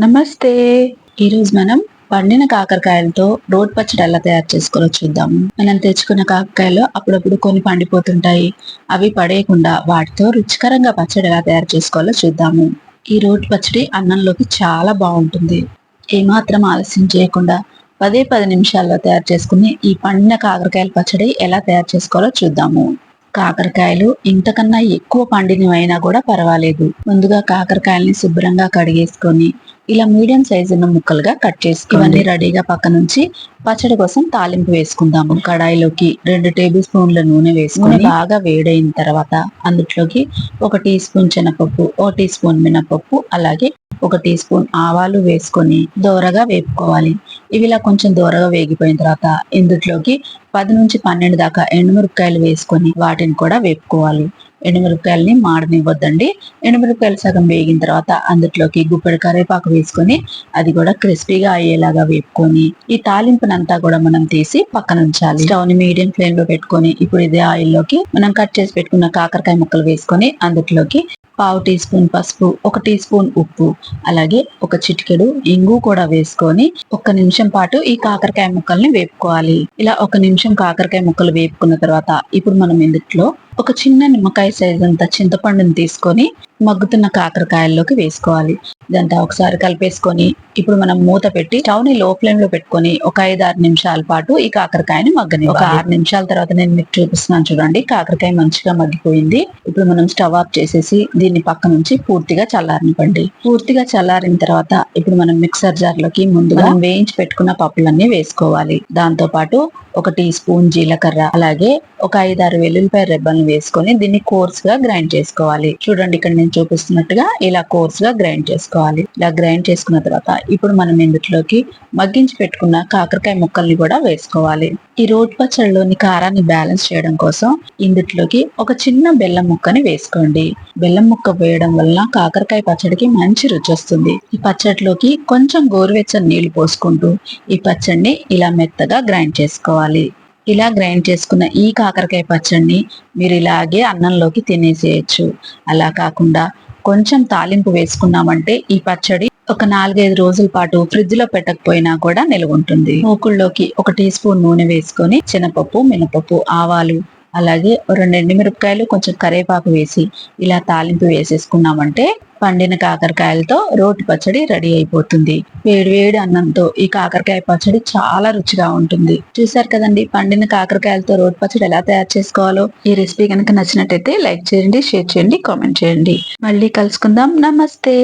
నమస్తే. ఈరోజు మనం పండిన కాకరకాయలతో రోటి పచ్చడి ఎలా తయారు చేసుకోవాలో చూద్దాము. మనం తెచ్చుకున్న కాకరకాయలు అప్పుడప్పుడు కొన్ని పండిపోతుంటాయి. అవి పడేయకుండా వాటితో రుచికరంగా పచ్చడి ఎలా తయారు చేసుకోవాలో చూద్దాము. ఈ రోటి పచ్చడి అన్నంలోకి చాలా బాగుంటుంది. ఏమాత్రం ఆలస్యం చేయకుండా 10 నిమిషాల్లో తయారు చేసుకుని ఈ పండిన కాకరకాయల పచ్చడి ఎలా తయారు చేసుకోవాలో చూద్దాము. కాకరకాయలు ఇంతకన్నా ఎక్కువ పండినవైనా కూడా పర్వాలేదు. ముందుగా కాకరకాయల్ని శుభ్రంగా కడిగేసుకొని ఇలా మీడియం సైజు ఉన్న ముక్కలుగా కట్ చేసుకోండి. ఇవన్నీ రెడీగా పక్కనుంచి పచ్చడి కోసం తాలింపు వేసుకుందాము. కడాయిలోకి 2 టేబుల్ స్పూన్ల నూనె వేసుకొని బాగా వేడైన తర్వాత అందులోకి 1 టీ స్పూన్ శనగపప్పు, 1 టీ స్పూన్ మినపప్పు, అలాగే 1 టీ స్పూన్ ఆవాలు వేసుకొని దోరగా వేపుకోవాలి. ఇవి ఇలా కొంచెం దోరగా వేగిపోయిన తర్వాత ఇందులోకి 10 నుంచి 12 దాకా ఎండుమిరపకాయలు వేసుకొని వాటిని కూడా వేపుకోవాలి. ఎండుమిరపకాయలని మాడనివ్వద్దండి. ఎండుమిరపకాయలు సగం వేగిన తర్వాత అందులోకి గుప్పెడు కరివేపాకు వేసుకొని అది కూడా క్రిస్పీగా అయ్యేలాగా వేపుకొని ఈ తాలింపునంతా కూడా మనం తీసి పక్కన ఉంచాలి. స్టవ్ ని మీడియం ఫ్లేమ్ లో పెట్టుకొని ఇప్పుడు ఇదే ఆయిల్లోకి మనం కట్ చేసి పెట్టుకున్న కాకరకాయ ముక్కలు వేసుకొని అందులోకి 1/2 టీ స్పూన్ పసుపు, 1 టీ స్పూన్ ఉప్పు, అలాగే ఒక చిటికెడు ఇంగు కూడా వేసుకొని 1 నిమిషం పాటు ఈ కాకరకాయ ముక్కల్ని వేపుకోవాలి. ఇలా 1 నిమిషం కాకరకాయ ముక్కలు వేపుకున్న తర్వాత ఇప్పుడు మనం ఇందులో ఒక చిన్న నిమ్మకాయ సైజ్ అంత చింతపండుని తీసుకొని మగ్గుతున్న కాకరకాయల్లోకి వేసుకోవాలి. ఇదంతా ఒకసారి కలిపేసుకొని ఇప్పుడు మనం మూత పెట్టి స్టవ్ ని లో ఫ్లేమ్ లో పెట్టుకొని ఒక 5-6 నిమిషాల పాటు ఈ కాకరకాయని మగ్గని. ఒక 6 నిమిషాల తర్వాత నేను మీకు చూపిస్తున్నాను చూడండి. కాకరకాయ మంచిగా మగ్గిపోయింది. ఇప్పుడు మనం స్టవ్ ఆఫ్ చేసేసి దీన్ని పక్క నుంచి పూర్తిగా చల్లారనివ్వండి. పూర్తిగా చల్లారిన తర్వాత ఇప్పుడు మనం మిక్సర్ జార్ లోకి ముందుగా వేయించి పెట్టుకున్న పప్పులన్నీ వేసుకోవాలి. దాంతో పాటు 1 టీ స్పూన్ జీలకర్ర, అలాగే ఒక 5-6 వెల్లుల్లిపాయ రెబ్బలను వేసుకొని దీన్ని కోర్స్ గా గ్రైండ్ చేసుకోవాలి. చూడండి ఇక్కడ నేను చూపిస్తున్నట్టుగా ఇలా కోర్స్ గా గ్రైండ్ చేసుకోవాలి. ఇలా గ్రైండ్ చేసుకున్న తర్వాత ఇప్పుడు మనం ఇందులోకి మగ్గించి పెట్టుకున్న కాకరకాయ ముక్కల్ని కూడా వేసుకోవాలి. ఈ రోటి పచ్చడిలోని కారాన్ని బ్యాలెన్స్ చేయడం కోసం ఇందులోకి ఒక చిన్న బెల్లం ముక్కని వేసుకోండి. బెల్లం ముక్క వేయడం వల్ల కాకరకాయ పచ్చడికి మంచి రుచి వస్తుంది. ఈ పచ్చడిలోకి కొంచెం గోరువెచ్చని నీళ్లు పోసుకుంటూ ఈ పచ్చడిని ఇలా మెత్తగా గ్రైండ్ చేసుకోవాలి. ఇలా గ్రైండ్ చేసుకున్న ఈ కాకరకాయ పచ్చడిని మీరు ఇలాగే అన్నంలోకి తినేసేయచ్చు. అలా కాకుండా కొంచెం తాలింపు వేసుకున్నామంటే ఈ పచ్చడి ఒక 4-5 రోజుల పాటు ఫ్రిడ్జ్ లో పెట్టకపోయినా కూడా నిల్వ ఉంటుంది. మూకుల్లోకి 1 టీ స్పూన్ నూనె వేసుకొని శనగపప్పు, మినపప్పు, ఆవాలు, అలాగే 2 ఎండుమిరపకాయలు, కొంచెం కరివేపాకు వేసి ఇలా తాలింపు వేసేసుకున్నామంటే పండిన కాకరకాయలతో రోటి పచ్చడి రెడీ అయిపోతుంది. వేడి అన్నంతో ఈ కాకరకాయ పచ్చడి చాలా రుచిగా ఉంటుంది. చూసారు కదండి, పండిన కాకరకాయలతో రోటి పచ్చడి ఎలా తయారు చేసుకోవాలో. ఈ రెసిపీ కనుక నచ్చినట్టయితే లైక్ చేయండి, షేర్ చేయండి, కామెంట్ చేయండి. మళ్ళీ కలుసుకుందాం. నమస్తే.